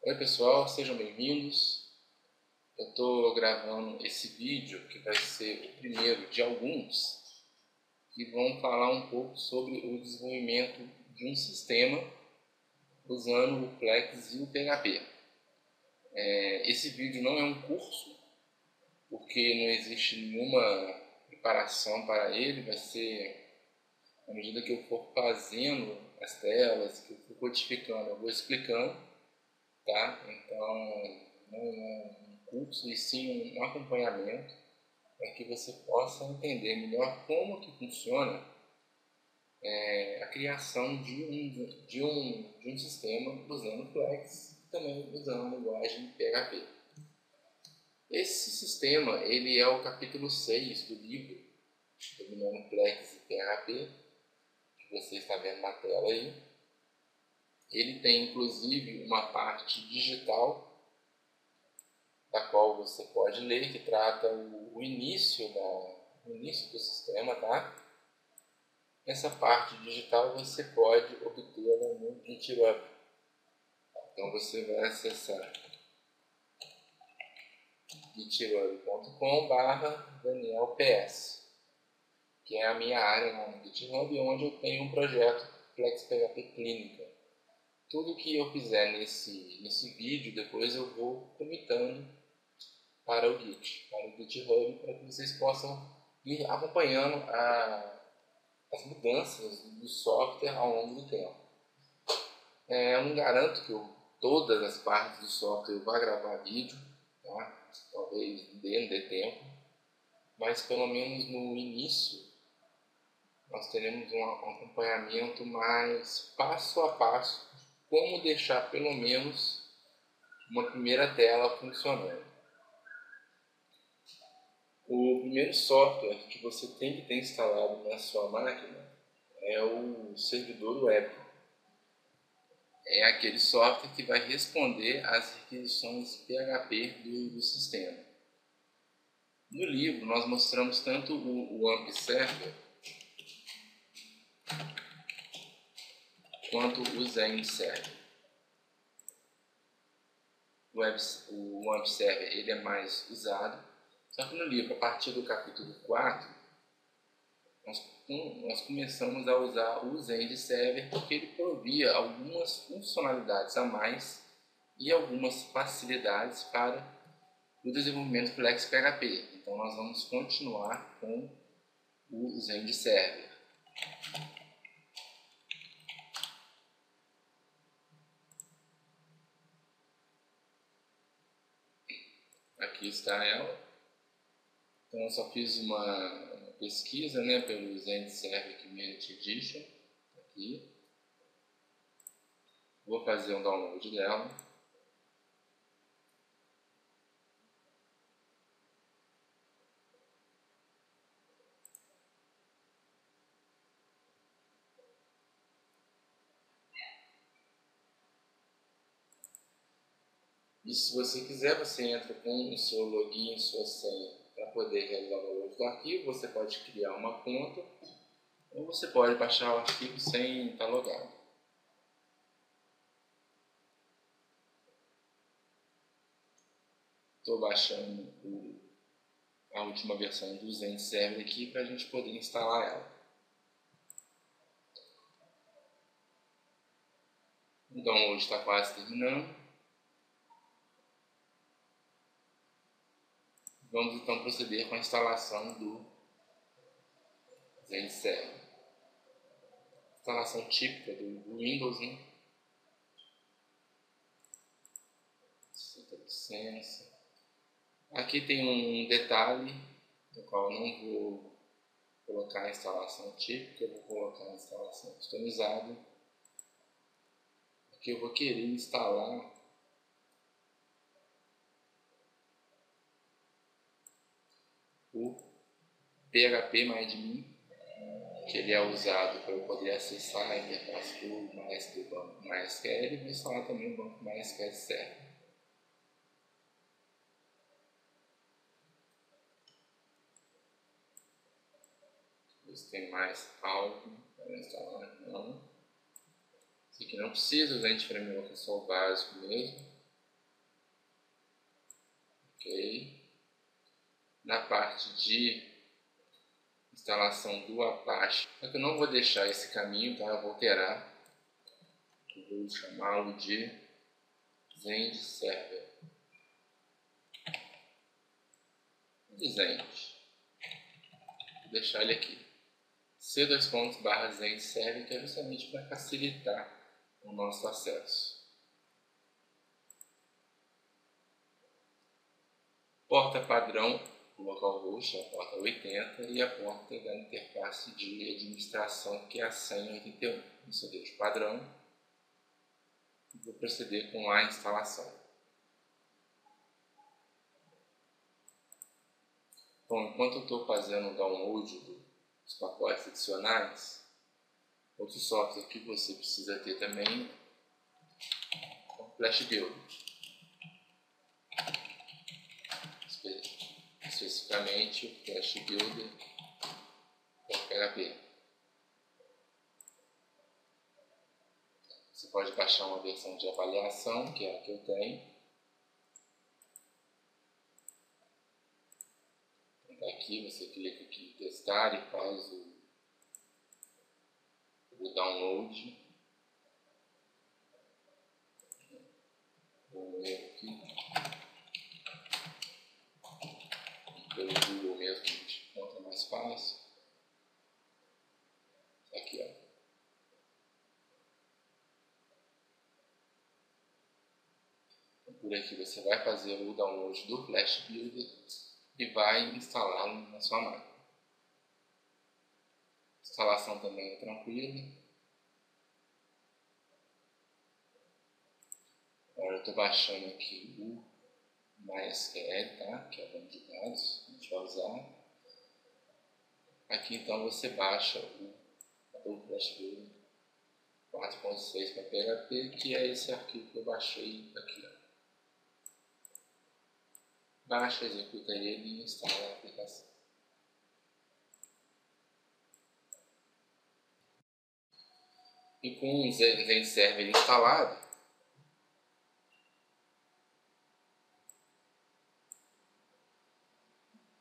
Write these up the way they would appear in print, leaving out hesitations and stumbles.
Oi pessoal, sejam bem-vindos. Eu estou gravando esse vídeo que vai ser o primeiro de alguns que vão falar um pouco sobre o desenvolvimento de um sistema usando o Flex e o PHP. Esse vídeo não é um curso, porque não existe nenhuma preparação para ele, vai ser à medida que eu for fazendo as telas, que eu for codificando, eu vou explicando, tá? Então, não é um curso e sim um acompanhamento para que você possa entender melhor como que funciona a criação de um sistema usando Flex e também usando a linguagem PHP. Esse sistema ele é o capítulo 6 do livro Dominando Flex e PHP, que você está vendo na tela aí. Ele tem inclusive uma parte digital da qual você pode ler, que trata o início do sistema, tá? Essa parte digital você pode obtê-la no GitHub. Então você vai acessar github.com/danielps, que é a minha área no GitHub, onde eu tenho um projeto FlexPHP Clínica. Tudo que eu fizer nesse vídeo, depois eu vou comitando para o GitHub, para que vocês possam ir acompanhando as mudanças do software ao longo do tempo. Eu não garanto que todas as partes do software eu vá gravar vídeo, tá? Talvez não dê tempo, mas pelo menos no início nós teremos um acompanhamento mais passo a passo, como deixar pelo menos uma primeira tela funcionando. O primeiro software que você tem que ter instalado na sua máquina é o servidor web. É aquele software que vai responder às requisições PHP do sistema. No livro nós mostramos tanto o AMP Server quanto o Zen Server. O AMP Server ele é mais usado, só que no livro, a partir do capítulo 4, nós começamos a usar o Zen Server porque ele provia algumas funcionalidades a mais e algumas facilidades para o desenvolvimento Flex PHP. Então nós vamos continuar com o Zen Server. Aqui está ela. Então eu só fiz uma pesquisa, pelo Zen Server Community Edition. Aqui. Vou fazer um download dela. E se você quiser, você entra com o seu login e sua senha para poder realizar o download do arquivo. Você pode criar uma conta ou você pode baixar o arquivo sem estar logado. Estou baixando a última versão do Zen Server aqui para a gente poder instalar ela. O download está quase terminando. Vamos então proceder com a instalação do Zen Server. Instalação típica do Windows, licença. Aqui tem um detalhe, no qual eu não vou colocar a instalação típica, eu vou colocar a instalação customizada, porque eu vou querer instalar o PHPMyAdmin, que ele é usado para eu poder acessar a interface do banco MySQL, e vou instalar também o banco MySQL Server. Se tem mais algo para instalar, não. Esse aqui não precisa, o Zen Framework é só o básico mesmo. Ok. Na parte de instalação do Apache, só que eu não vou deixar esse caminho, tá? Eu vou alterar. Eu vou chamá-lo de Zend Server. Zend. Vou deixar ele aqui. C2./Zend Server, que é justamente para facilitar o nosso acesso. Porta padrão do localhost, a porta 80, e a porta da interface de administração, que é a senha 81. Isso eu deixo padrão e vou proceder com a instalação. Bom, enquanto eu estou fazendo o download dos pacotes adicionais, outro software que você precisa ter também é o Flash Builder. Especificamente o Flash Builder com PHP. Você pode baixar uma versão de avaliação, que é a que eu tenho. Aqui você clica aqui em testar e faz o download. Vou ver aqui. Pelo Google mesmo a gente encontra mais fácil. Aqui, ó. Por aqui você vai fazer o download do Flash Builder e vai instalá-lo na sua máquina. A instalação também é tranquila. Agora eu estou baixando aqui o MySQL, tá? Que é o banco de dados que a gente vai usar. Aqui então você baixa o Flash Builder 4.6 para PHP, que é esse arquivo que eu baixei aqui, ó. Baixa, executa ele e instala a aplicação. E com o Zend Server instalado,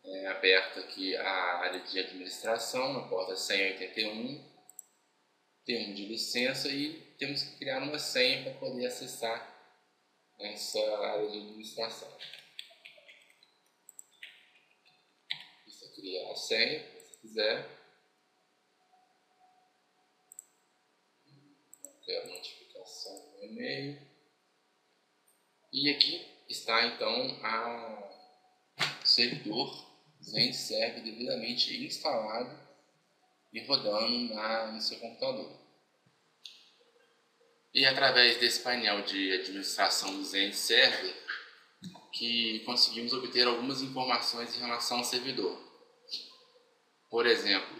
é aberto aqui a área de administração, na porta 181, termo de licença, e temos que criar uma senha para poder acessar essa área de administração. Você cria a senha, se quiser. Quero notificação no e-mail. E aqui está então o servidor Zend Server devidamente instalado e rodando no seu computador. E através desse painel de administração do Zend Server que conseguimos obter algumas informações em relação ao servidor. Por exemplo,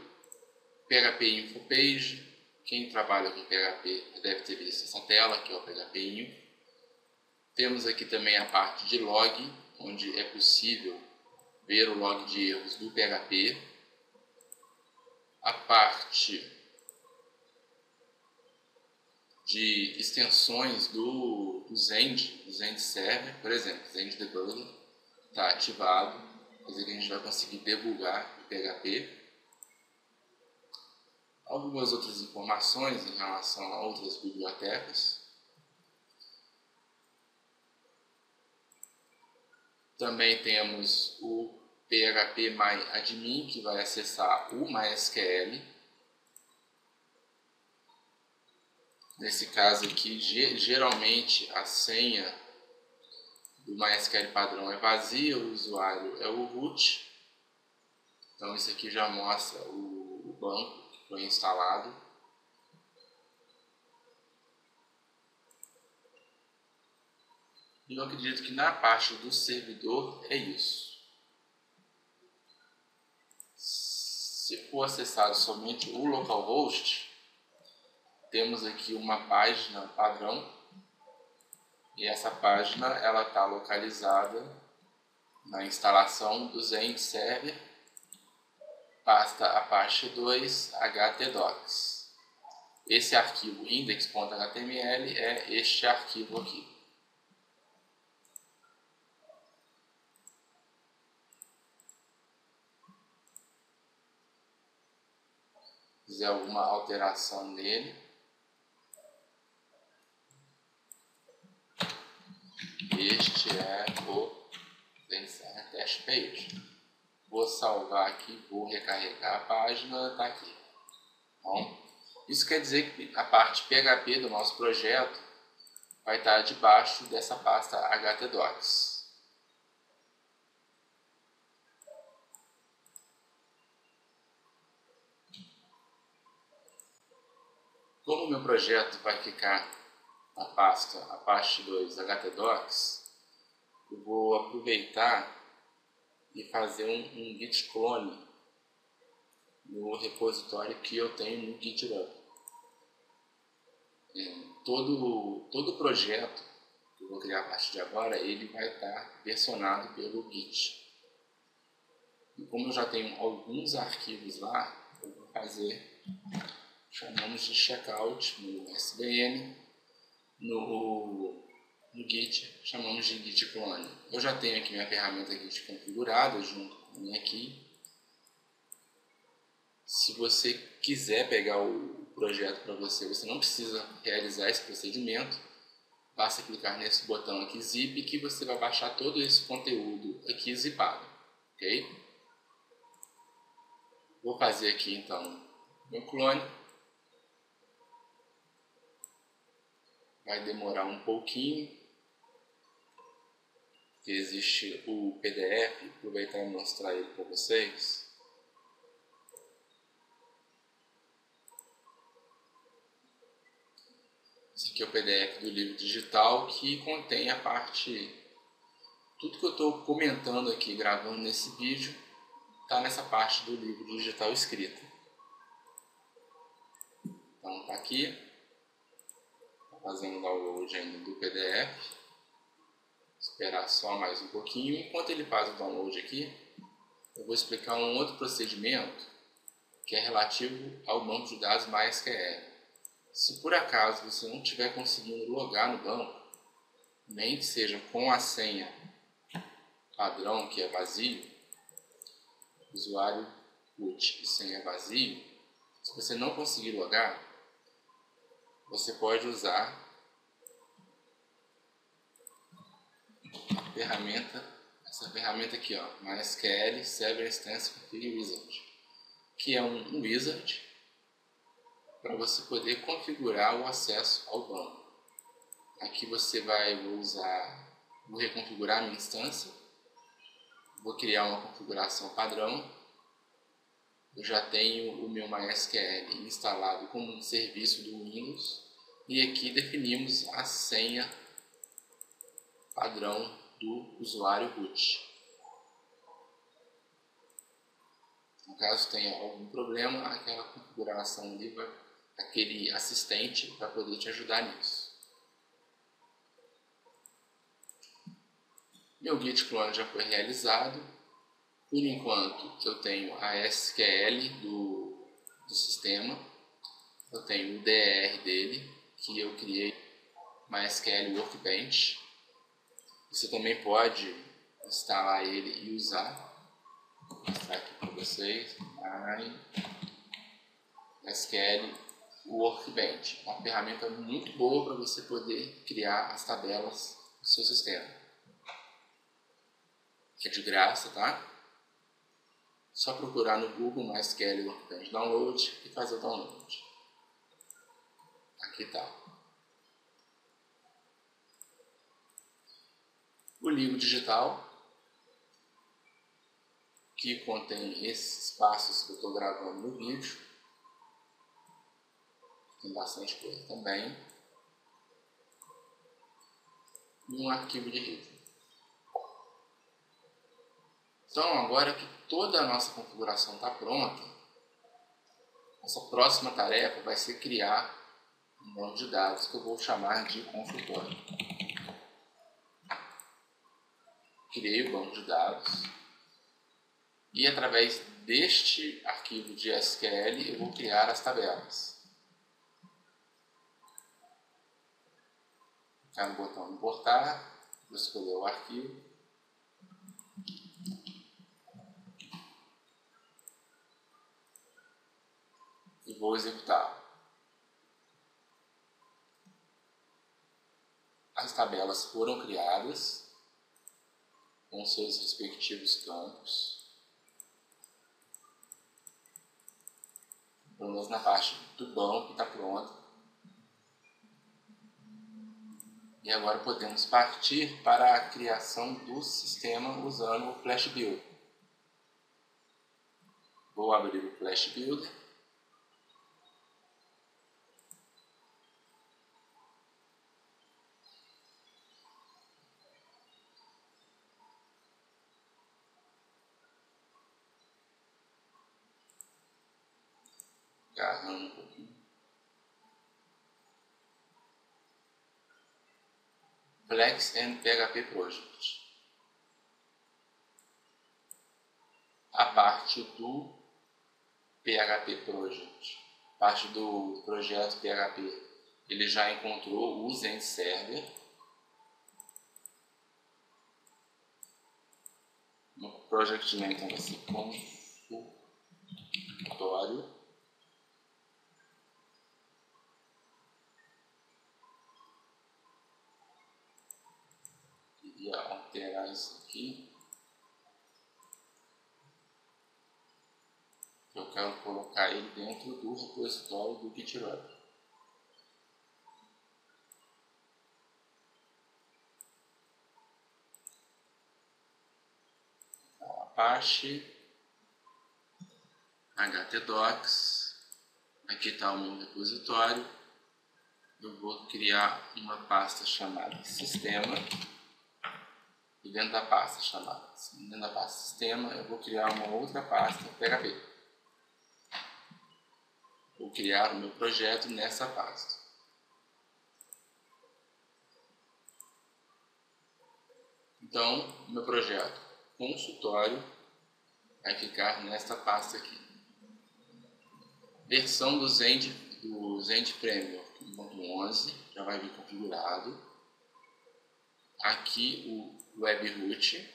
PHP Info Page. Quem trabalha com PHP deve ter visto essa tela, que é o PHP Info. Temos aqui também a parte de log, onde é possível ver o log de erros do PHP. A parte de extensões do Zend Server, por exemplo, Zend Debugger está ativado, quer dizer que a gente vai conseguir debugar o PHP. Algumas outras informações em relação a outras bibliotecas. Também temos o phpMyAdmin, que vai acessar o MySQL. Nesse caso aqui, geralmente a senha do MySQL padrão é vazia, o usuário é o root. Então isso aqui já mostra o banco que foi instalado. E eu acredito que na parte do servidor é isso. Se for acessado somente o localhost, temos aqui uma página padrão, e essa página ela está localizada na instalação do Zend Server, pasta Apache 2 htdocs. Esse arquivo index.html é este arquivo aqui. fizer alguma alteração nele, este é o Design Test Page. Vou salvar aqui, vou recarregar a página, está aqui. Bom, isso quer dizer que a parte PHP do nosso projeto vai estar debaixo dessa pasta htdocs. Como o meu projeto vai ficar na pasta, a parte 2 htdocs, eu vou aproveitar e fazer um git clone no repositório que eu tenho no GitHub. Todo projeto que eu vou criar a partir de agora, ele vai estar versionado pelo Git. E como eu já tenho alguns arquivos lá, eu vou fazer, chamamos de checkout no SVN, no Git, chamamos de Git clone. Eu já tenho aqui minha ferramenta Git configurada junto com a minha aqui. Se você quiser pegar o projeto para você, você não precisa realizar esse procedimento. Basta clicar nesse botão aqui zip que você vai baixar todo esse conteúdo aqui zipado, ok? Vou fazer aqui então meu clone. Vai demorar um pouquinho, porque existe o PDF, vou aproveitar e mostrar ele para vocês. Esse aqui é o PDF do livro digital que contém a parte... Tudo que eu estou comentando aqui, gravando nesse vídeo, está nessa parte do livro digital escrito. Então está aqui, está fazendo o download ainda do PDF. Esperar só mais um pouquinho. Enquanto ele faz o download aqui, eu vou explicar um outro procedimento que é relativo ao banco de dados MySQL. Se por acaso você não estiver conseguindo logar no banco, nem que seja com a senha padrão, que é vazio, usuário root e senha vazio, se você não conseguir logar, você pode usar a ferramenta, essa ferramenta aqui, ó, MySQL Server Instance Config Wizard, que é um wizard para você poder configurar o acesso ao banco. Aqui você vou reconfigurar a minha instância, vou criar uma configuração padrão. Eu já tenho o meu MySQL instalado como um serviço do Windows e aqui definimos a senha padrão do usuário root. No caso tenha algum problema, aquela configuração ali, aquele assistente vai poder te ajudar nisso. Meu git clone já foi realizado. Por enquanto eu tenho a SQL do sistema, eu tenho o DR dele, que eu criei, MySQL Workbench. Você também pode instalar ele e usar. Vou mostrar aqui para vocês. MySQL Workbench, uma ferramenta muito boa para você poder criar as tabelas do seu sistema. Que é de graça, tá? Só procurar no Google MySQL Workbench Download e fazer o download. Aqui tá. O livro digital, que contém esses passos que eu estou gravando no vídeo. Tem bastante coisa também. E um arquivo de ritmo. Então, agora que toda a nossa configuração está pronta, nossa próxima tarefa vai ser criar um banco de dados que eu vou chamar de consultório. Criei o banco de dados e através deste arquivo de SQL eu vou criar as tabelas. Clicar no botão importar, vou escolher o arquivo. E vou executar. As tabelas foram criadas com seus respectivos campos. Pelo menos na parte do banco está pronta. E agora podemos partir para a criação do sistema usando o Flash Builder. Vou abrir o Flash Builder. Agarrando um pouquinho. Flex and PHP Project. A parte do PHP Project, parte do projeto PHP, ele já encontrou o Zend Server. No Project Name então vai ser consultório. Queria alterar isso aqui. Eu quero colocar ele dentro do repositório do GitLab. Então, Apache, htdocs, aqui está o meu repositório. Eu vou criar uma pasta chamada sistema. E dentro da pasta sistema, eu vou criar uma outra pasta PHP. Vou criar o meu projeto nessa pasta. Então, o meu projeto consultório vai ficar nesta pasta aqui. Versão do Zend Framework 1.11 já vai vir configurado. Aqui o webroot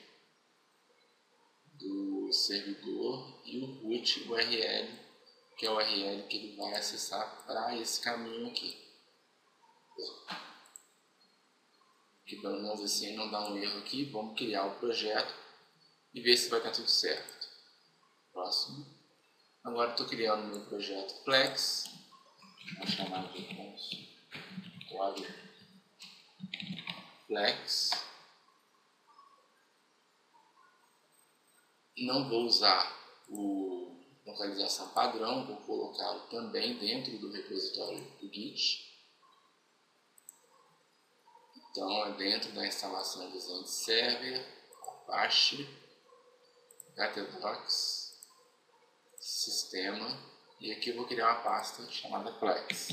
do servidor e o root URL, que é o URL que ele vai acessar para esse caminho aqui. Que pelo menos assim não dá um erro aqui. Vamos criar o projeto e ver se vai estar tudo certo. Próximo. Agora estou criando o meu projeto Flex. Vou chamar de consultório Flex. Não vou usar o localização padrão, vou colocá-lo também dentro do repositório do Git. Então é dentro da instalação do Zend Server, Apache, htdocs, sistema, e aqui eu vou criar uma pasta chamada Flex.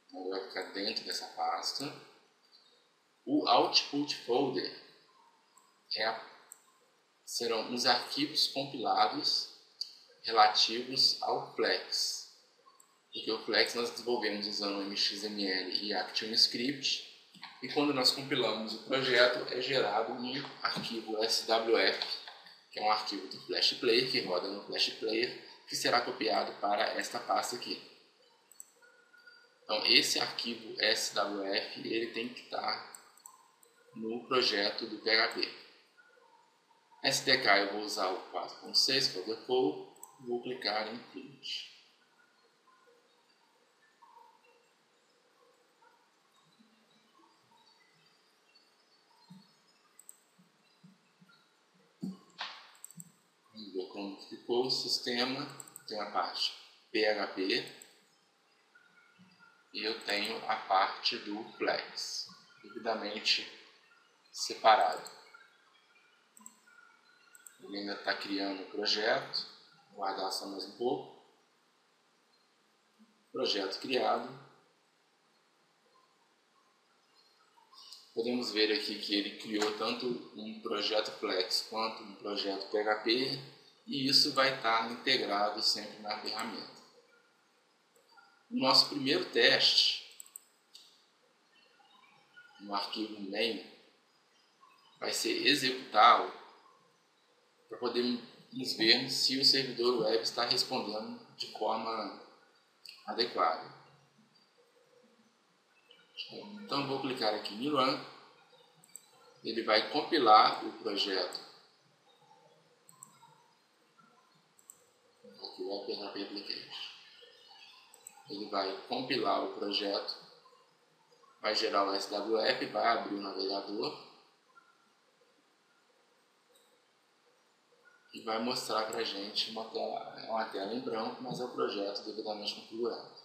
Então vai ficar dentro dessa pasta. O output folder serão os arquivos compilados relativos ao Flex. Porque o Flex nós desenvolvemos usando o MXML e ActionScript, e quando nós compilamos o projeto é gerado um arquivo SWF, que é um arquivo do Flash Player, que roda no Flash Player, que será copiado para esta pasta aqui. Então esse arquivo SWF ele tem que estar no projeto do PHP. SDK eu vou usar o 4.6, que é o default, vou clicar em Print. Vamos ver como ficou o sistema. Tem a parte PHP e eu tenho a parte do Flex, devidamente separado. Ele ainda está criando o projeto, vou aguardar só mais um pouco. Projeto criado. Podemos ver aqui que ele criou tanto um projeto Flex quanto um projeto PHP, e isso vai estar integrado sempre na ferramenta. O nosso primeiro teste, no arquivo main, vai ser executá-lo para podermos ver se o servidor web está respondendo de forma adequada. Então vou clicar aqui em Run, ele vai compilar o projeto. Aqui o PHP Application. Ele vai compilar o projeto, vai gerar o SWF, vai abrir o navegador e vai mostrar para a gente uma tela em branco, mas é o projeto devidamente configurado.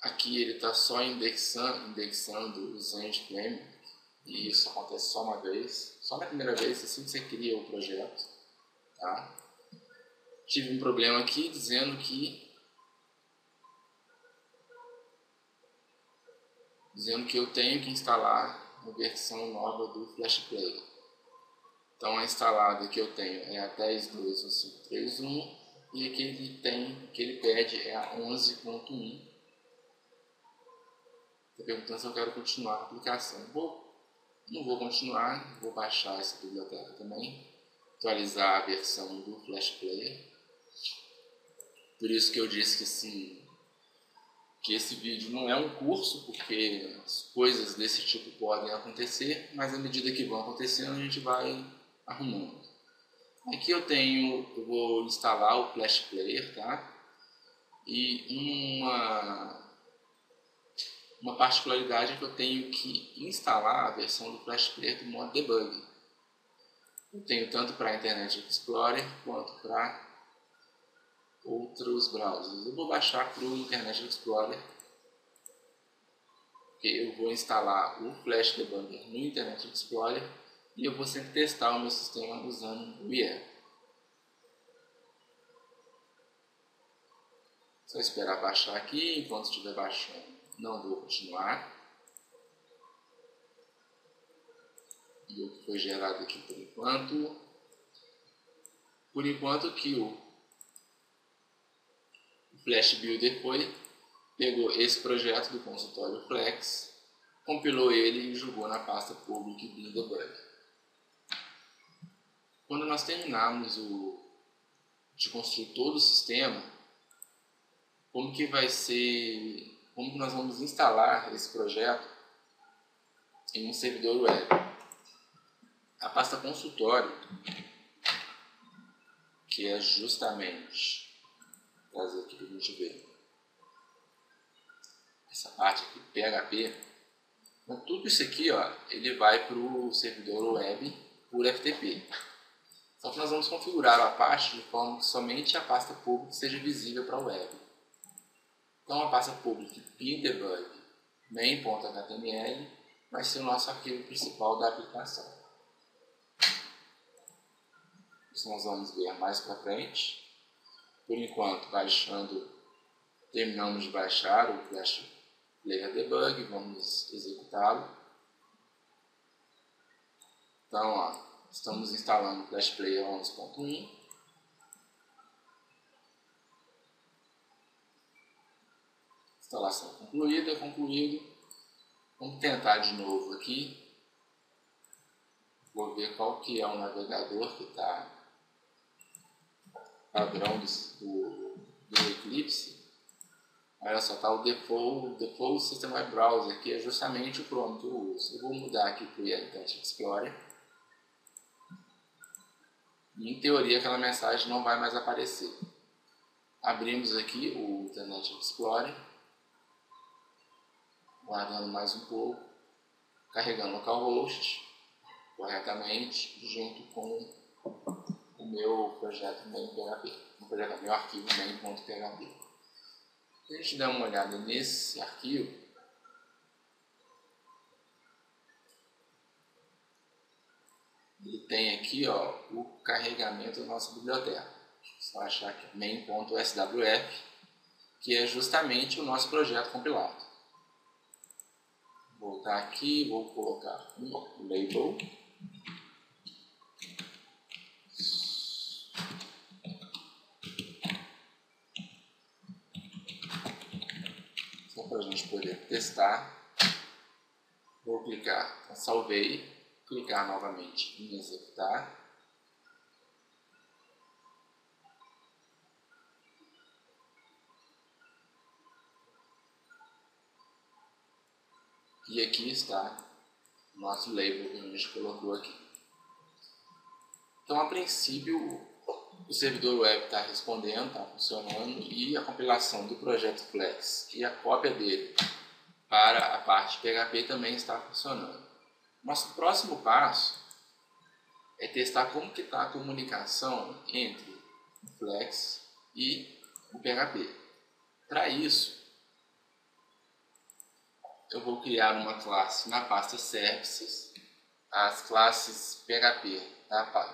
Aqui ele está só indexando os endpoints, e isso acontece só uma vez, só na primeira vez, assim que você cria o projeto. Tá? Tive um problema aqui dizendo que eu tenho que instalar uma versão nova do Flash Player. Então a instalada que eu tenho é a 10.2.15.3.1 e a que ele pede é a 11.1. Está perguntando se eu quero continuar a aplicação. Não vou continuar, vou baixar essa biblioteca também, atualizar a versão do Flash Player. Por isso que eu disse que esse vídeo não é um curso, porque as coisas desse tipo podem acontecer, mas à medida que vão acontecendo a gente vai arrumando. Aqui eu vou instalar o Flash Player, tá? E uma particularidade é que eu tenho que instalar a versão do Flash Player do modo debug. Eu tenho tanto para Internet Explorer quanto para outros browsers. Eu vou baixar para o Internet Explorer, porque eu vou instalar o Flash Debugger no Internet Explorer e eu vou sempre testar o meu sistema usando o IE. Só esperar baixar aqui. Enquanto estiver baixando, não vou continuar. E o que foi gerado aqui por enquanto. Por enquanto que o Flash Builder pegou esse projeto do consultório Flex, compilou ele e jogou na pasta public bin debug. Quando nós terminarmos de construir todo o sistema, como que nós vamos instalar esse projeto em um servidor web? A pasta consultório, que é justamente, vou trazer aqui para a gente ver, essa parte aqui, PHP, então, tudo isso aqui, ó, ele vai para o servidor web por FTP. Só que nós vamos configurar a parte de forma que somente a pasta public seja visível para a web. Então a pasta public pdebug main.html vai ser o nosso arquivo principal da aplicação. Isso nós vamos ver mais para frente. Por enquanto, terminamos de baixar o Flash Player Debug, vamos executá-lo. Então, ó, estamos instalando o Flash Player 11.1. Instalação concluída, concluído. Vamos tentar de novo aqui. Vou ver qual que é o navegador que está padrão do Eclipse. Olha só, está o Default System Web Browser, que é justamente o Chrome que eu uso. Eu vou mudar aqui para o Internet Explorer. E, em teoria, aquela mensagem não vai mais aparecer. Abrimos aqui o Internet Explorer. Guardando mais um pouco. Carregando localhost corretamente, junto com o meu projeto main.php. Meu arquivo main.php. Se a gente der uma olhada nesse arquivo, ele tem aqui, ó, o carregamento da nossa biblioteca. Só achar aqui main.swf, que é justamente o nosso projeto compilado. Vou voltar aqui, vou colocar um label. Só para a gente poder testar. Vou clicar, salvei. clicar novamente em executar. E aqui está o nosso label que a gente colocou aqui. Então, a princípio, o servidor web está respondendo, está funcionando, e a compilação do projeto Flex e a cópia dele para a parte PHP também está funcionando. Nosso próximo passo é testar como que está a comunicação entre o Flex e o PHP. Para isso, eu vou criar uma classe na pasta Services. As classes PHP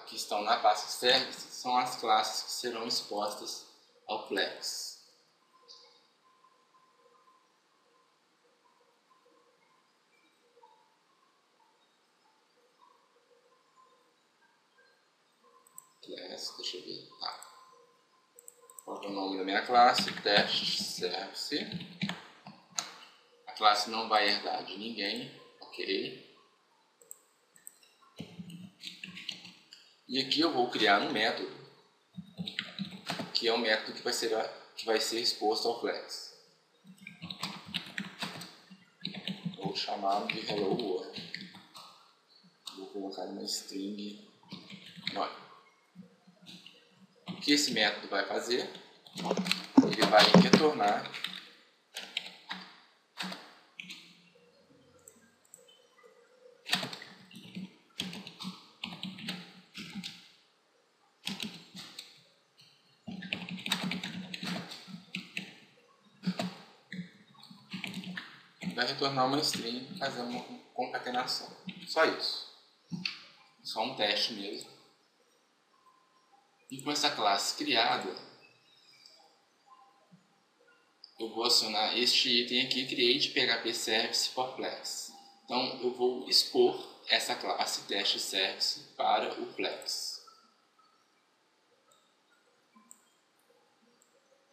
que estão na pasta Services são as classes que serão expostas ao Flex. Deixa eu ver. Tá. Qual é o nome da minha classe? Test Service. A classe não vai herdar de ninguém. Ok. E aqui eu vou criar um método, que é um método que vai ser exposto ao Flex. Vou chamá-lo de Hello World. Vou colocar uma string nome. O que esse método vai fazer? Ele vai retornar uma string, fazer uma concatenação. Só isso. Só um teste mesmo. E com essa classe criada, eu vou acionar este item aqui, create PHP Service for Flex. Então, eu vou expor essa classe teste service para o Flex.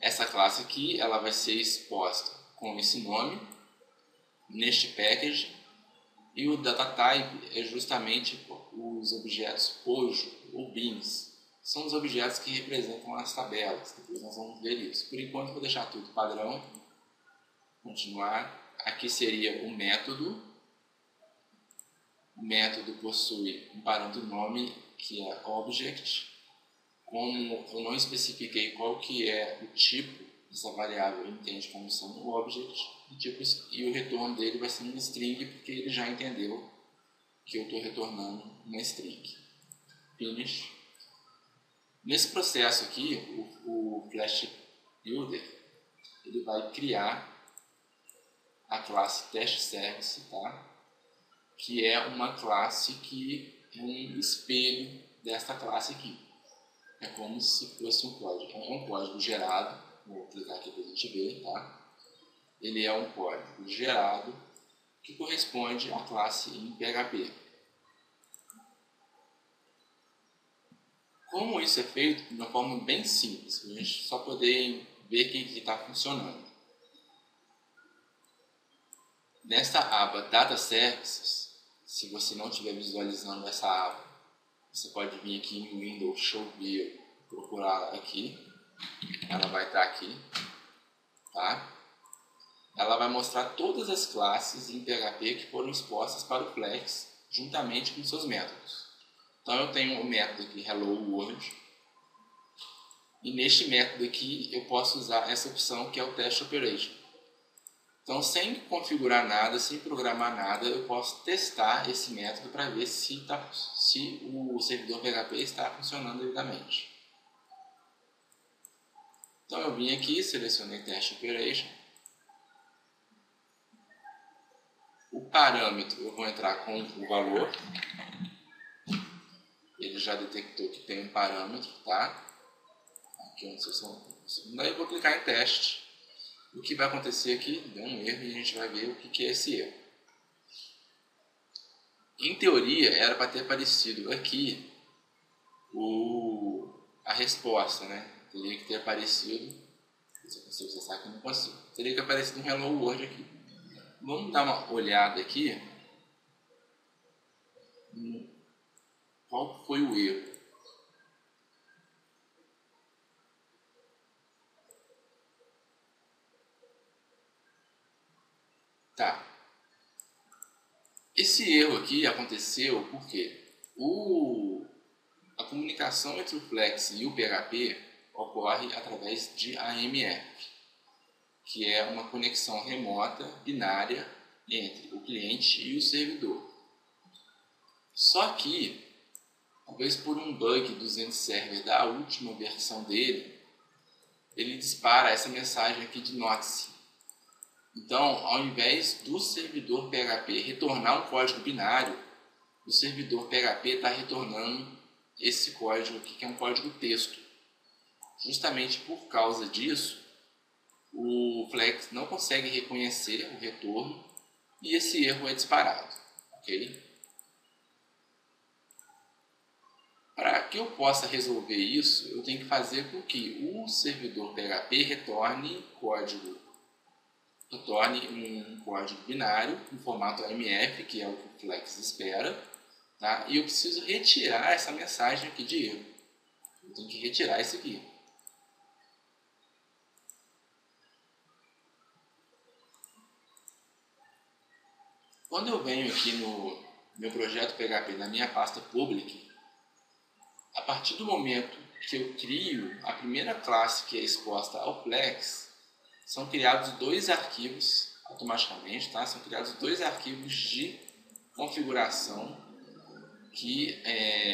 Essa classe aqui, ela vai ser exposta com esse nome, neste package, e o data type é justamente os objetos POJO ou beans. São os objetos que representam as tabelas. Depois nós vamos ver isso. Por enquanto, vou deixar tudo padrão. Continuar. Aqui seria o método. O método possui um parâmetro nome, que é object. Como eu não especifiquei qual que é o tipo dessa variável, entende como sendo um object. E o retorno dele vai ser uma string, porque ele já entendeu que eu estou retornando uma string. Finish. Nesse processo aqui, o Flash Builder ele vai criar a classe Test Service, tá? Que é uma classe que é um espelho desta classe aqui. É como se fosse um código. É um código gerado. Vou clicar aqui para a gente ver, tá? Ele é um código gerado que corresponde à classe em PHP. Como isso é feito de uma forma bem simples, para a gente só poder ver que está funcionando. Nesta aba Data Services, se você não estiver visualizando essa aba, você pode vir aqui em Windows Show View, procurar aqui, ela vai estar aqui, tá? Ela vai mostrar todas as classes em PHP que foram expostas para o Flex, juntamente com seus métodos. Então eu tenho o método aqui Hello World, e neste método aqui eu posso usar essa opção que é o Test Operation. Então, sem configurar nada, sem programar nada, eu posso testar esse método para ver se o servidor PHP está funcionando devidamente. Então eu vim aqui, selecionei Test Operation. O parâmetro eu vou entrar com o valor. Ele já detectou que tem um parâmetro, tá? Aqui onde vocês estão. Daí eu vou clicar em teste. O que vai acontecer aqui? Deu um erro e a gente vai ver o que é esse erro. Em teoria, era para ter aparecido aqui a resposta, né? Teria que ter aparecido. Se eu consigo acessar aqui, não consigo. Teria que aparecer um Hello World aqui. Vamos dar uma olhada aqui qual foi o erro. Tá. Esse erro aqui aconteceu porque a comunicação entre o Flex e o PHP ocorre através de AMF, que é uma conexão remota binária entre o cliente e o servidor. Só que, talvez por um bug do Zen Server da última versão dele, ele dispara essa mensagem aqui de notice. Então, ao invés do servidor PHP retornar um código binário, o servidor PHP está retornando esse código aqui, que é um código texto. Justamente por causa disso, o Flex não consegue reconhecer o retorno e esse erro é disparado. Ok? Para que eu possa resolver isso, eu tenho que fazer com que o servidor PHP retorne um código binário em formato AMF, que é o que o Flex espera, tá? E eu preciso retirar essa mensagem aqui de erro. Eu tenho que retirar isso aqui. Quando eu venho aqui no meu projeto PHP, na minha pasta public, a partir do momento que eu crio a primeira classe que é exposta ao Flex, são criados dois arquivos automaticamente, tá? São criados dois arquivos de configuração que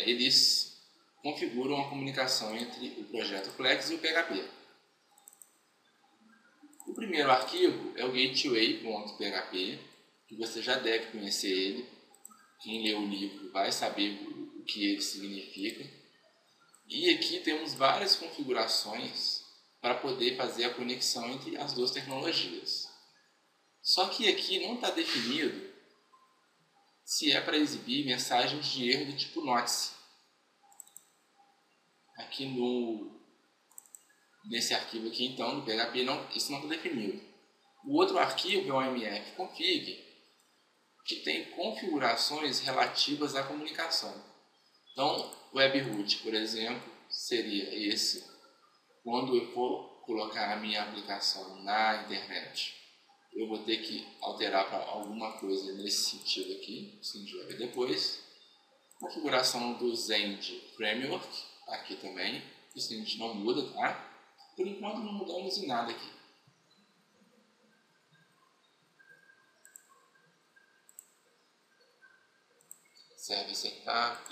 eles configuram a comunicação entre o projeto Flex e o PHP. O primeiro arquivo é o gateway.php, que você já deve conhecer ele. Quem lê o livro vai saber o que ele significa. E aqui temos várias configurações para poder fazer a conexão entre as duas tecnologias. Só que aqui não está definido se é para exibir mensagens de erro do tipo notice. Aqui nesse arquivo aqui, então, do PHP, isso não está definido. O outro arquivo é o amfconfig, que tem configurações relativas à comunicação. Então, webroot, por exemplo, seria esse. Quando eu for colocar a minha aplicação na internet, eu vou ter que alterar para alguma coisa nesse sentido aqui, isso a gente vai ver depois. Configuração do Zend Framework, aqui também, isso a gente não muda, tá? Por enquanto não mudamos em nada aqui. Server Setup.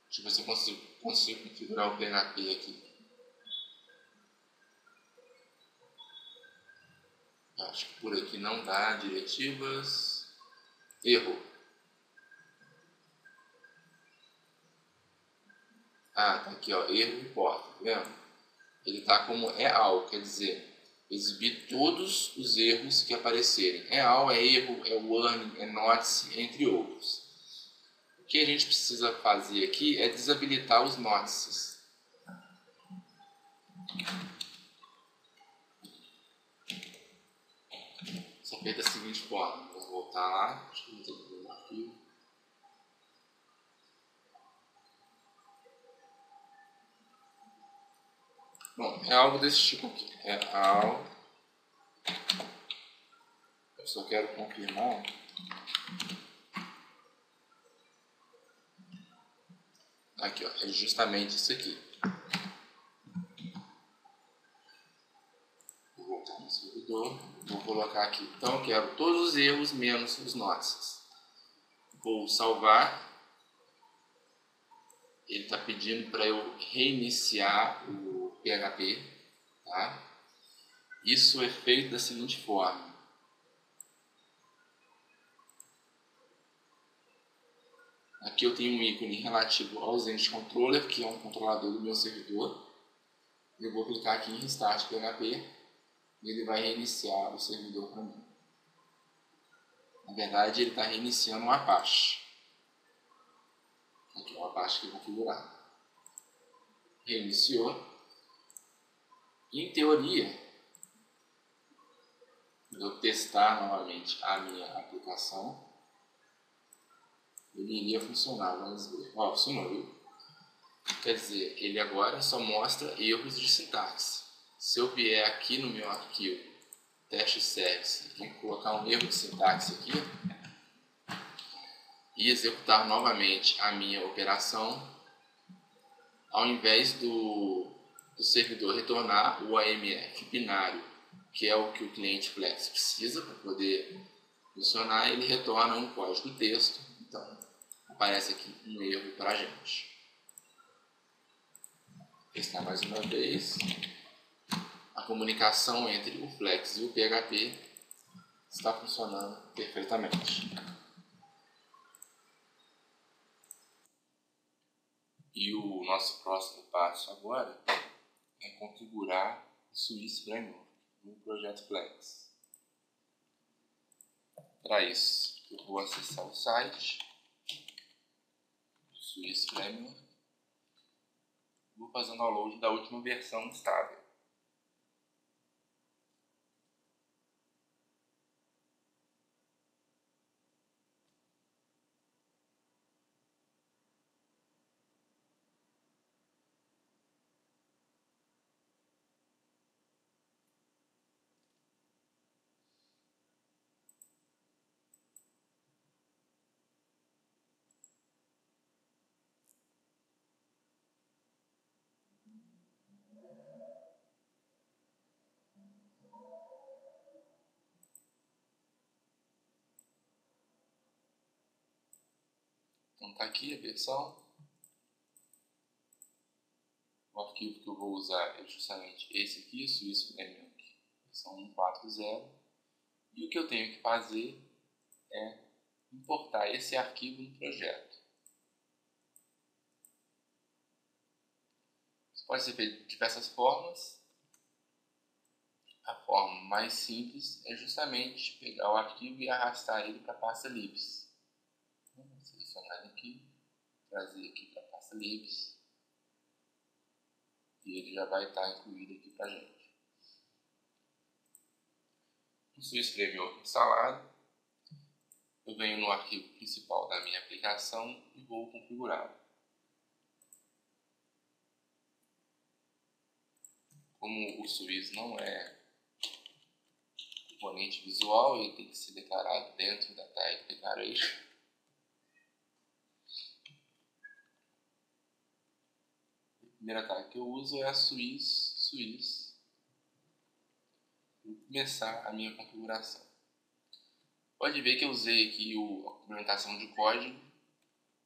Deixa eu ver se eu consigo configurar o PHP aqui. Acho que por aqui não dá. Diretivas. Erro. Ah, tá aqui, ó. Erro report. Tá vendo? Ele está como all, quer dizer, exibir todos os erros que aparecerem. All é erro, é warning, é notice, entre outros. O que a gente precisa fazer aqui é desabilitar os notices. Só feito da seguinte forma. Vou voltar lá. Deixa eu ver aqui no arquivo. Bom, é algo desse tipo aqui. É all. Eu só quero confirmar. Aqui, ó, é justamente isso aqui. Vou voltar no servidor. Vou colocar aqui. Então, eu quero todos os erros menos os notices. Vou salvar. Ele está pedindo para eu reiniciar o PHP. Tá? Isso é feito da seguinte forma. Aqui eu tenho um ícone relativo ao Zenit Controller, que é um controlador do meu servidor. Eu vou clicar aqui em Restart PHP e ele vai reiniciar o servidor para mim. Na verdade, ele está reiniciando um Apache. Aqui é o Apache que é configurado. Reiniciou. Em teoria, eu vou testar novamente a minha aplicação. ele iria funcionar. Vamos ver. Ó, funcionou, viu? Quer dizer, ele agora só mostra erros de sintaxe. Se eu vier aqui no meu arquivo teste service e colocar um erro de sintaxe aqui e executar novamente a minha operação, ao invés do servidor retornar o AMF binário, que é o que o cliente Flex precisa para poder funcionar, ele retorna um código texto. Então aparece aqui um erro para a gente. Testar mais uma vez. A comunicação entre o Flex e o PHP está funcionando perfeitamente. E o nosso próximo passo agora é configurar o Swiss Framework no projeto Flex. Para isso, eu vou acessar o site do Swiss Framework. Vou fazer um download da última versão estável. Então está aqui a versão. O arquivo que eu vou usar é justamente esse aqui, Swiss Framework, versão 1.4.0. E o que eu tenho que fazer é importar esse arquivo no projeto. Isso pode ser feito de diversas formas. A forma mais simples é justamente pegar o arquivo e arrastar ele para a pasta libs. Vou selecionar ele aqui, trazer aqui para a pasta libs e ele já vai estar incluído aqui para a gente. O Swiss Framework instalado, eu venho no arquivo principal da minha aplicação e vou configurar. Como o Swiss não é componente visual, ele tem que ser declarado dentro da tag declaration. A primeira tag que eu uso é a Swiss. Vou começar a minha configuração. Pode ver que eu usei aqui a implementação de código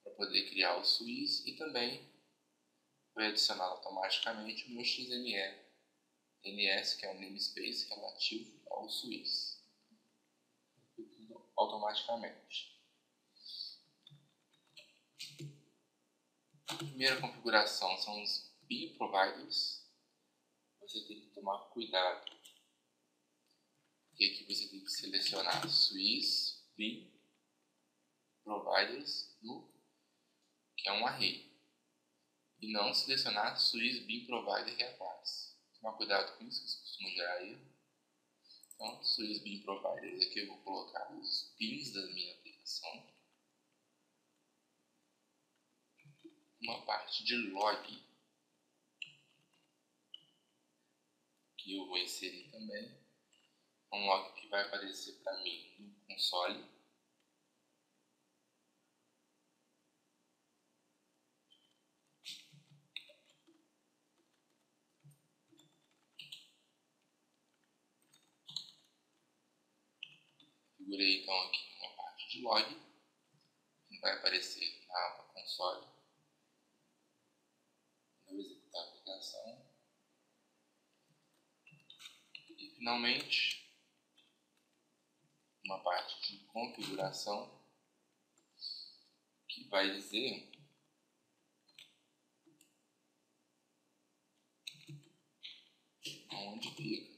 para poder criar o Swiss e também foi adicionado automaticamente o meu XML NS, que é um namespace relativo ao Swiss. Tudo automaticamente. A primeira configuração são os bin providers. Você tem que tomar cuidado, porque aqui você tem que selecionar Swiss bin providers no que é um array, e não selecionar Swiss bin provider, que é a classe. Tomar cuidado com isso, que isso costuma gerar erro. Então, Swiss bin providers, aqui eu vou colocar os bins da minha aplicação. Uma parte de log que eu vou inserir também. Um log que vai aparecer para mim no console. Configurei então aqui uma parte de log que vai aparecer na aba console. Eu vou executar a aplicação. E finalmente, uma parte de configuração que vai dizer onde fica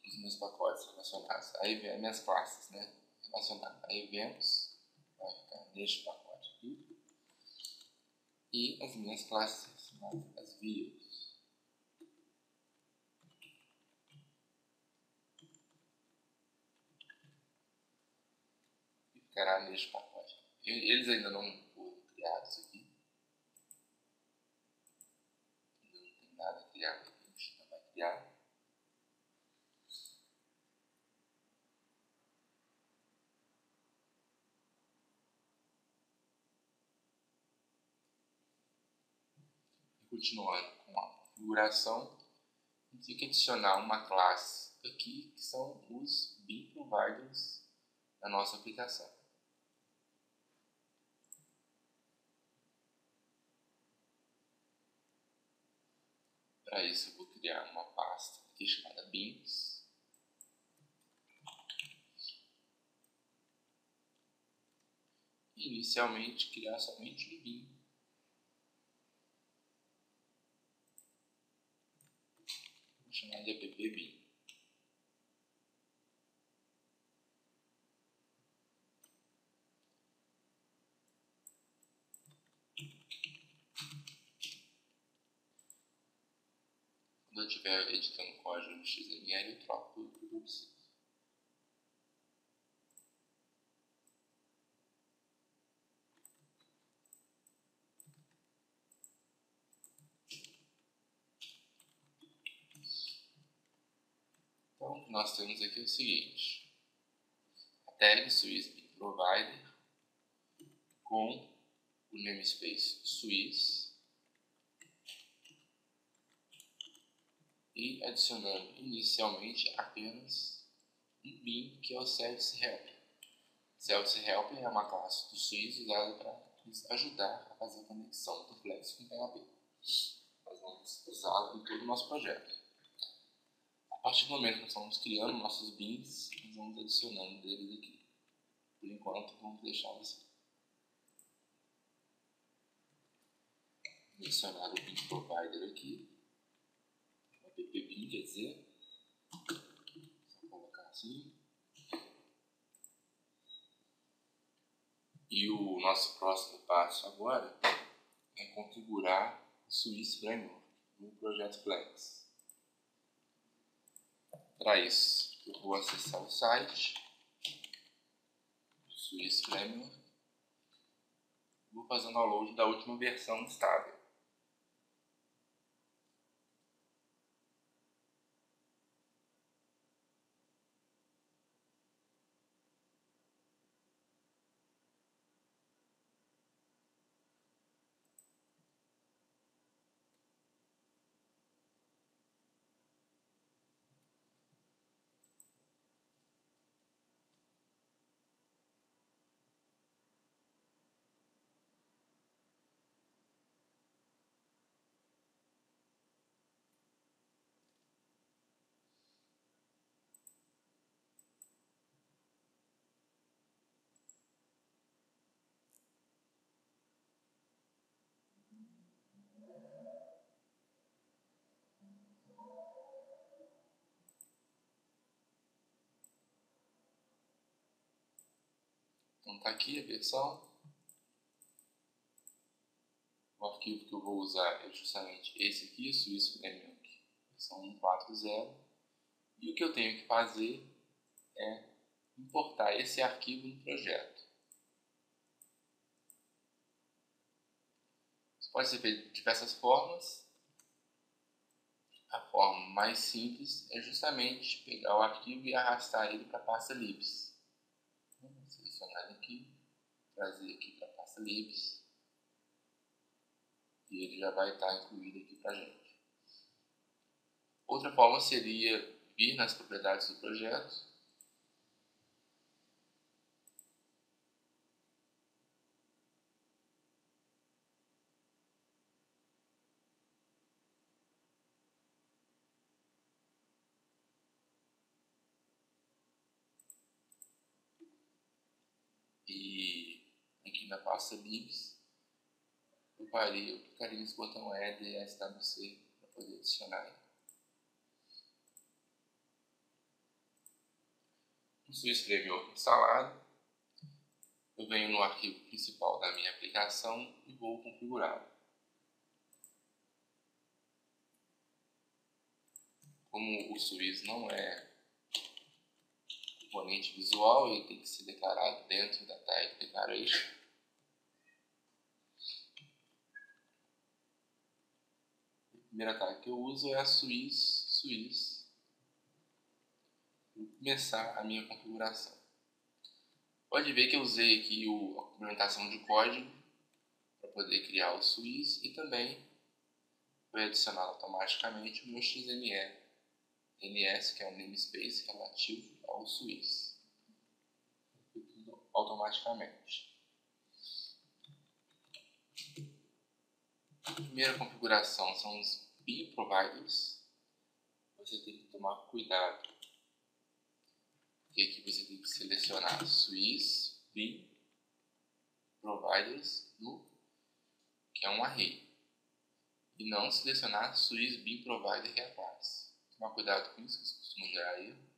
os meus pacotes relacionados a eventos, minhas classes, né? Relacionadas a eventos, vai ficar neste pacote aqui, e as minhas classes relacionadas às views. terá neste pacote. Eles ainda não foram criados aqui. Ainda não tem nada criado aqui, a gente ainda vai criar. Continuando com a configuração, a gente tem que adicionar uma classe aqui, que são os BIM Providers da nossa aplicação. Para isso eu vou criar uma pasta aqui chamada BIMs. E inicialmente criar somente um BIM. Vou chamar de appBIM. Quando eu estiver editando código no XML, eu troco tudo que eu preciso. Então, o que nós temos aqui é o seguinte: a tag Swiss BIM Provider com o namespace Swiss e adicionando inicialmente apenas um BIM, que é o Service Help. Service Help é uma classe do Swiss usada para nos ajudar a fazer a conexão do Flex com o PHP. Nós vamos usá-lo em todo o nosso projeto. A partir do momento que nós estamos criando nossos BIMs, nós vamos adicionando deles aqui. Por enquanto, vamos deixar assim. Vou adicionar o BIM Provider aqui. O appBIM, quer dizer. Só colocar assim. E o nosso próximo passo agora é configurar o Swiss Framework no projeto Flex. Para isso, eu vou acessar o site do Swiss Framework e vou fazer o download da última versão estável. Então está aqui a versão. O arquivo que eu vou usar é justamente esse aqui, Swiss Framework, versão 1.4.0. E o que eu tenho que fazer é importar esse arquivo no projeto. Isso pode ser feito de diversas formas. A forma mais simples é justamente pegar o arquivo e arrastar ele para a pasta libs. Vou selecionar ele aqui, trazer aqui para a pasta libs. E ele já vai estar incluído aqui para a gente. Outra forma seria vir nas propriedades do projeto e aqui na pasta libs eu clicaria nesse botão Add SWC para poder adicionar ele. O Swiss Framework instalado, eu venho no arquivo principal da minha aplicação e vou configurá-lo. Como o Swiss não é componente visual, ele tem que ser declarado dentro da tag declaration. A primeira tag que eu uso é a Swiss. Vou começar a minha configuração. Pode ver que eu usei aqui a complementação de código para poder criar o Swiss e também foi adicionado automaticamente o meu XML NS, que é um namespace relativo ao Swiss. Foi tudo automaticamente. A primeira configuração são os bin providers. Você tem que tomar cuidado, porque aqui você tem que selecionar Swiss bin providers que é um array, e não selecionar Swiss bin provider, que é a classe. Tomar cuidado com isso, que isso costuma gerar erro.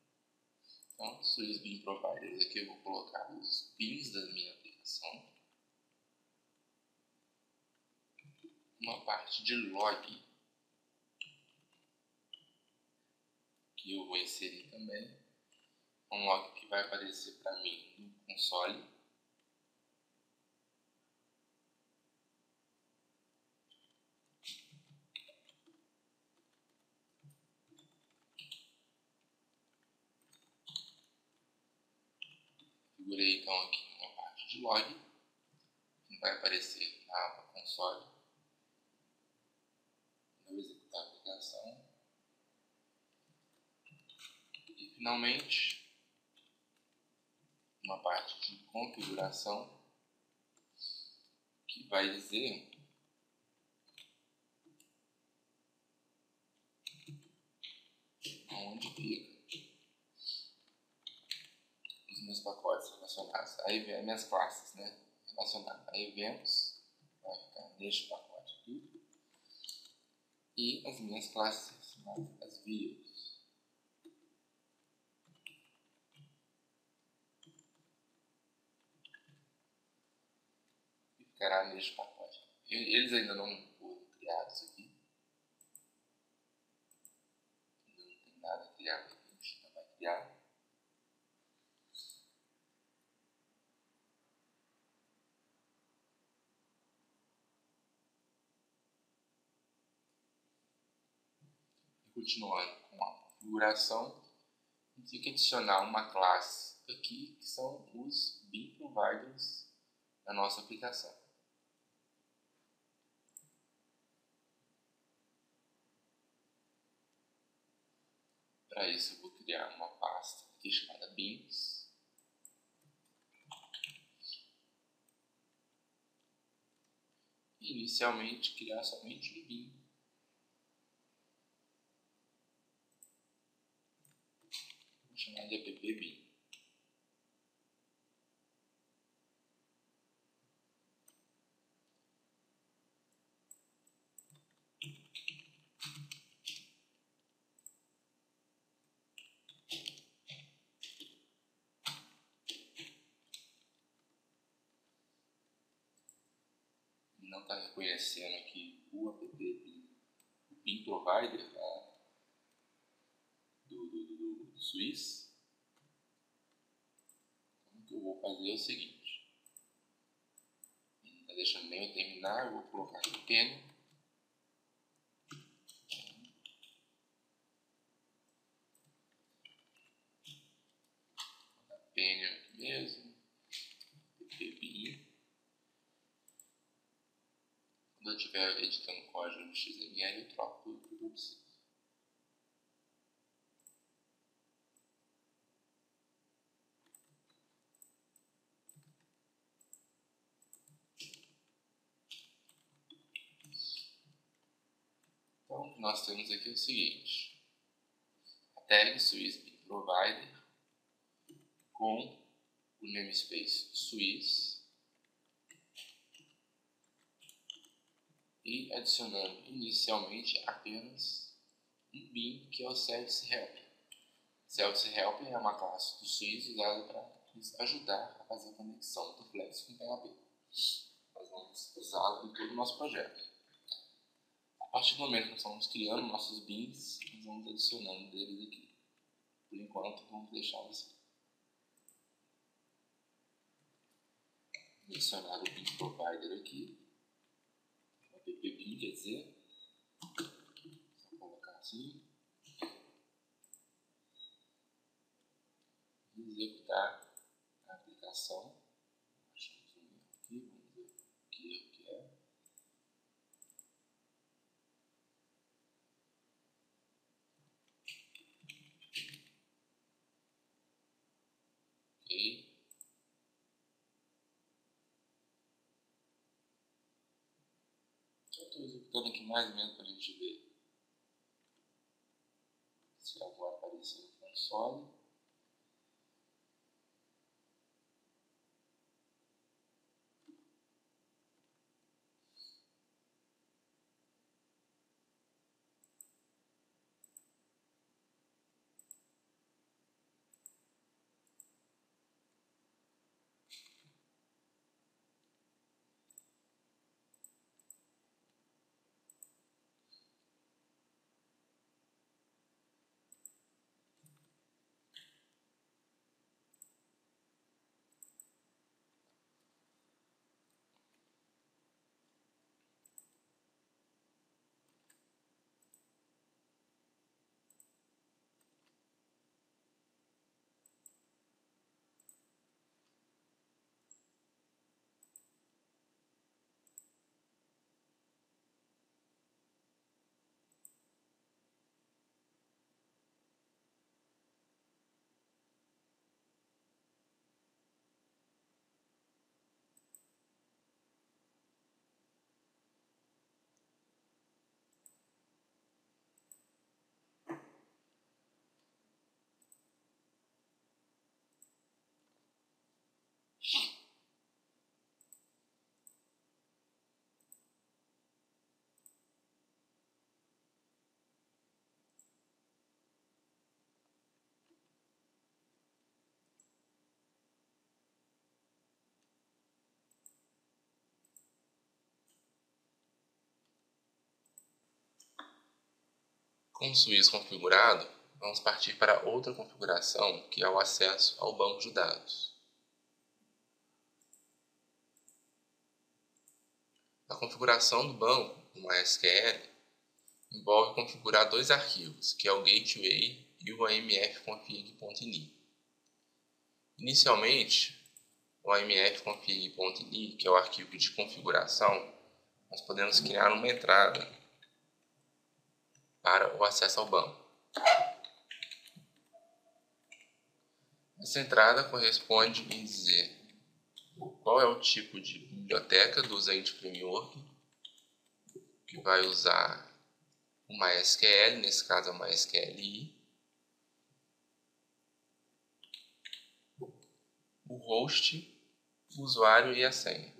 Então, Swiss bin providers, aqui eu vou colocar os bins da minha aplicação. Uma parte de log que eu vou inserir também, um log que vai aparecer para mim no console. Configurei então aqui uma parte de log que vai aparecer na aba console. Eu vou executar a aplicação. E finalmente, uma parte de configuração que vai dizer onde fica os meus pacotes relacionados a minhas classes, né? Relacionadas a eventos, vai ficar neste pacote aqui, e as minhas classes relacionadas às views. Ficará neste pacote. Eles ainda não foram criados aqui. Ainda não tem nada criado aqui, a gente ainda vai criar. E continuando com a configuração, a gente tem que adicionar uma classe aqui, que são os bin providers da nossa aplicação. Para isso, eu vou criar uma pasta aqui chamada bins. E inicialmente, criar somente um bin. Vou chamar de appbin. Não está reconhecendo aqui o appbin, o bin provider do Swiss. Então, o que eu vou fazer é o seguinte: não está deixando nem eu terminar, eu vou colocar aqui penny. Penny aqui mesmo, appbin. Quando eu estiver editando código no XML, eu troco tudo que eu preciso. Então, o que nós temos aqui é o seguinte: a tag Swiss bin provider com o namespace Swiss e adicionando inicialmente apenas um bin, que é o self-help. Self-help é uma classe do Swiss usada para nos ajudar a fazer a conexão do Flex com o PHP. Nós vamos usá-lo em todo o nosso projeto. A partir do momento que nós estamos criando nossos bins, nós vamos adicionando deles aqui. Por enquanto, vamos deixá-los assim. mencionar o PIN provider aqui, o appPin, quer dizer, vou colocar assim, e executar a aplicação. Achamos um erro aqui, vamos ver que erro que é. Ok. Só estou executando aqui mais ou menos para a gente ver se algo vai aparecer no console. Com o Swiss configurado, vamos partir para outra configuração, que é o acesso ao banco de dados. A configuração do banco no MySQL envolve configurar dois arquivos, que é o gateway e o amfconfig.ini. Inicialmente, o amfconfig.ini, que é o arquivo de configuração, nós podemos criar uma entrada para o acesso ao banco. Essa entrada corresponde em dizer qual é o tipo de biblioteca do Zend Framework que vai usar o MySQL, nesse caso é o MySQLi, o host, o usuário e a senha.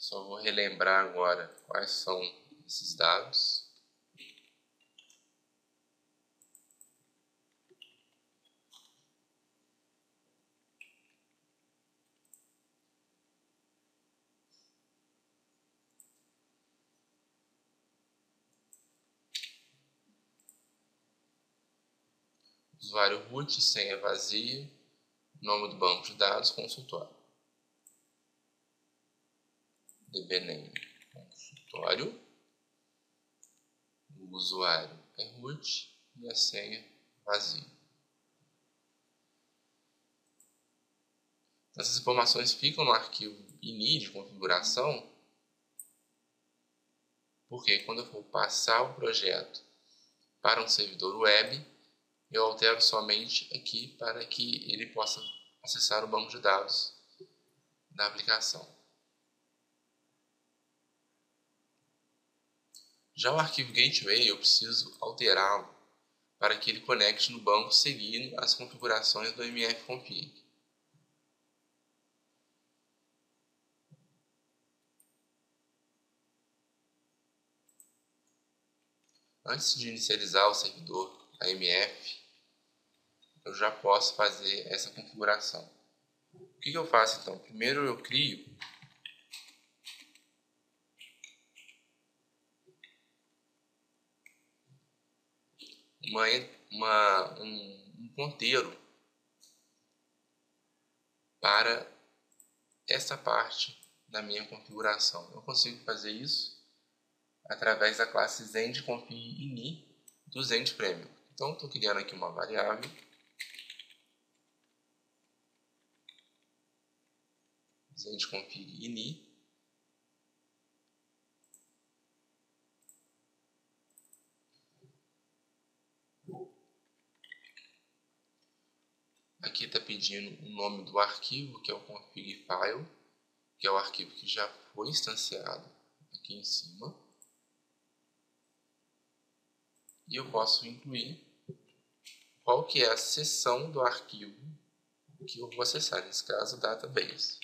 Só vou relembrar agora quais são esses dados. Usuário root, senha vazia, nome do banco de dados, consultório. dbname, consultório. O usuário é root e a senha vazia. Essas informações ficam no arquivo ini de configuração, porque quando eu for passar o projeto para um servidor web, eu altero somente aqui para que ele possa acessar o banco de dados da aplicação. Já o arquivo gateway eu preciso alterá-lo para que ele conecte no banco seguindo as configurações do mfconfig. Antes de inicializar o servidor AMF, eu já posso fazer essa configuração. O que eu faço então? Primeiro eu crio um ponteiro para essa parte da minha configuração. Eu consigo fazer isso através da classe ZendConfig.ini do Zend Framework. Então, estou criando aqui uma variável ZendConfig.ini. Aqui está pedindo o nome do arquivo, que é o config file, que é o arquivo que já foi instanciado aqui em cima. E eu posso incluir qual que é a seção do arquivo que eu vou acessar, nesse caso, database.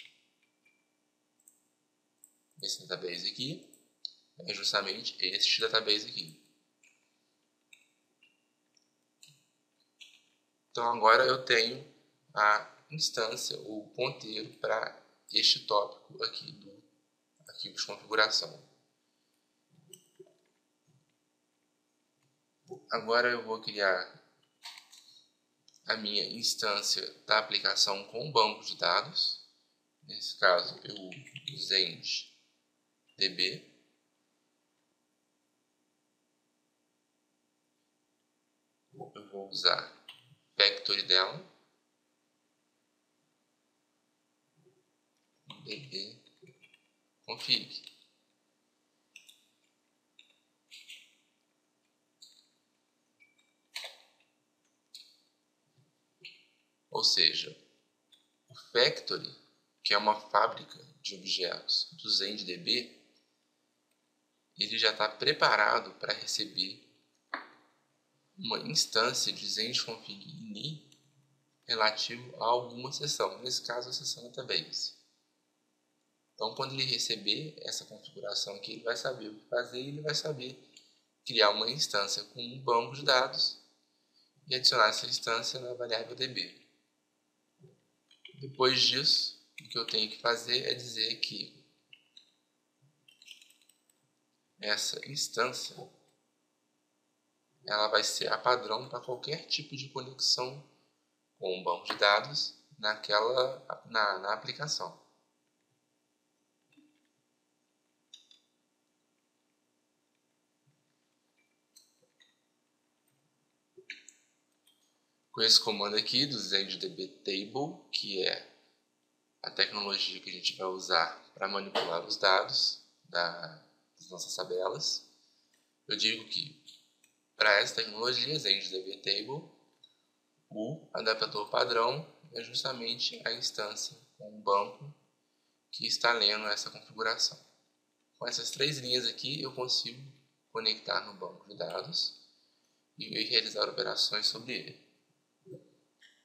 Esse database aqui é justamente este database aqui. Então agora eu tenho a instância, o ponteiro para este tópico aqui do arquivo de configuração. Agora eu vou criar a minha instância da aplicação com banco de dados. Nesse caso eu uso ZendDB. Eu vou usar factory dela, db config. Ou seja, o factory, que é uma fábrica de objetos do ZendDB, ele já está preparado para receber uma instância de ZendConfig.ini relativo a alguma seção, nesse caso a seção database. Então, quando ele receber essa configuração aqui, ele vai saber o que fazer e ele vai saber criar uma instância com um banco de dados e adicionar essa instância na variável db. Depois disso, o que eu tenho que fazer é dizer que essa instância ela vai ser a padrão para qualquer tipo de conexão com um banco de dados na aplicação. Com esse comando aqui do ZendDB Table, que é a tecnologia que a gente vai usar para manipular os dados das nossas tabelas, eu digo que para essa tecnologia ZendDB Table, o adaptador padrão é justamente a instância com o banco que está lendo essa configuração. Com essas três linhas aqui eu consigo conectar no banco de dados e realizar operações sobre ele.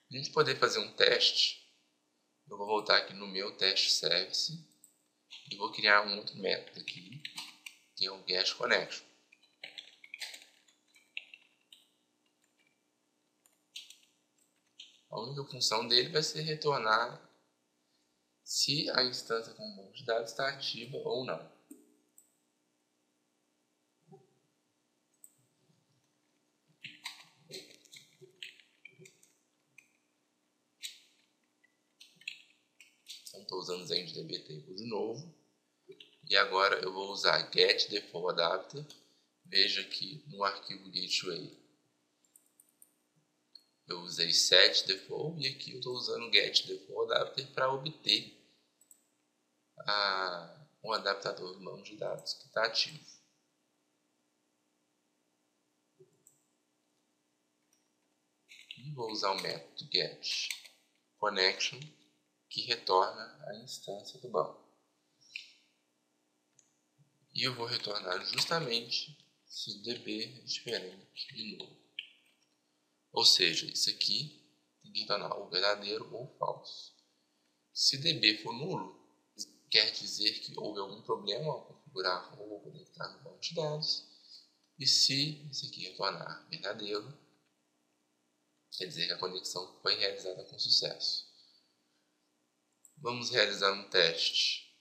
Para a gente poder fazer um teste, eu vou voltar aqui no meu test service e vou criar um outro método aqui, que é o getConnection. A única função dele vai ser retornar se a instância com o banco de dados está ativa ou não. Então estou usando o ZendDB Table de novo. E agora eu vou usar getDefaultAdapter. Veja que no arquivo gateway eu usei setDefault e aqui eu estou usando getDefaultAdapter para obter um adaptador do banco de dados que está ativo. E vou usar o método getConnection que retorna a instância do banco. E eu vou retornar justamente se DB é diferente de novo. Ou seja, isso aqui tem que retornar ou verdadeiro ou falso. Se DB for nulo, quer dizer que houve algum problema ao configurar ou conectar no banco de dados. E se isso aqui retornar verdadeiro, quer dizer que a conexão foi realizada com sucesso. Vamos realizar um teste.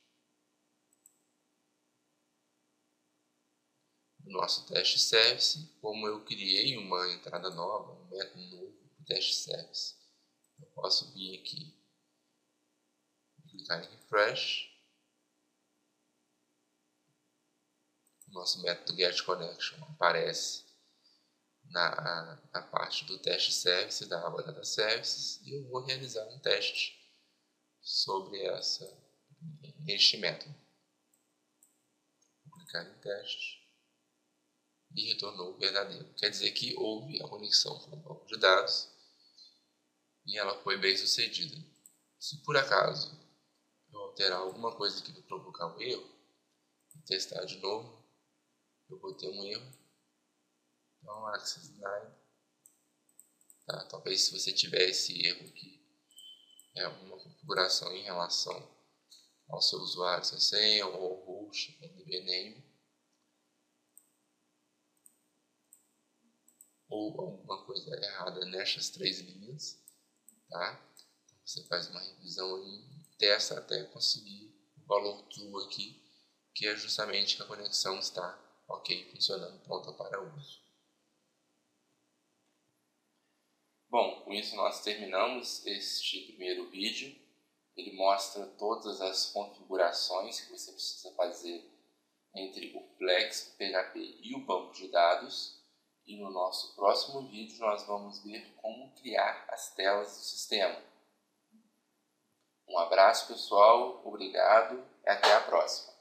No nosso teste service, como eu criei uma entrada nova, um método novo do teste service, eu posso vir aqui, clicar em refresh. O nosso método getConnection aparece na parte do teste service da aba Data Services e eu vou realizar um teste sobre este método. Vou clicar em teste e retornou verdadeiro. Quer dizer que houve a conexão com o banco de dados e ela foi bem sucedida. Se por acaso eu alterar alguma coisa aqui para provocar um erro e testar de novo, eu vou ter um erro. Então, access denied. Tá? Talvez se você tiver esse erro aqui, é uma configuração em relação ao seu usuário, sua senha ou host, dbname, ou alguma coisa errada nestas 3 linhas, tá? Então, você faz uma revisão aí, testa até conseguir o valor true aqui, que é justamente que a conexão está ok, funcionando, pronta para uso. Bom, com isso nós terminamos este primeiro vídeo. Ele mostra todas as configurações que você precisa fazer entre o Flex, o PHP e o banco de dados. E no nosso próximo vídeo nós vamos ver como criar as telas do sistema. Um abraço pessoal, obrigado e até a próxima.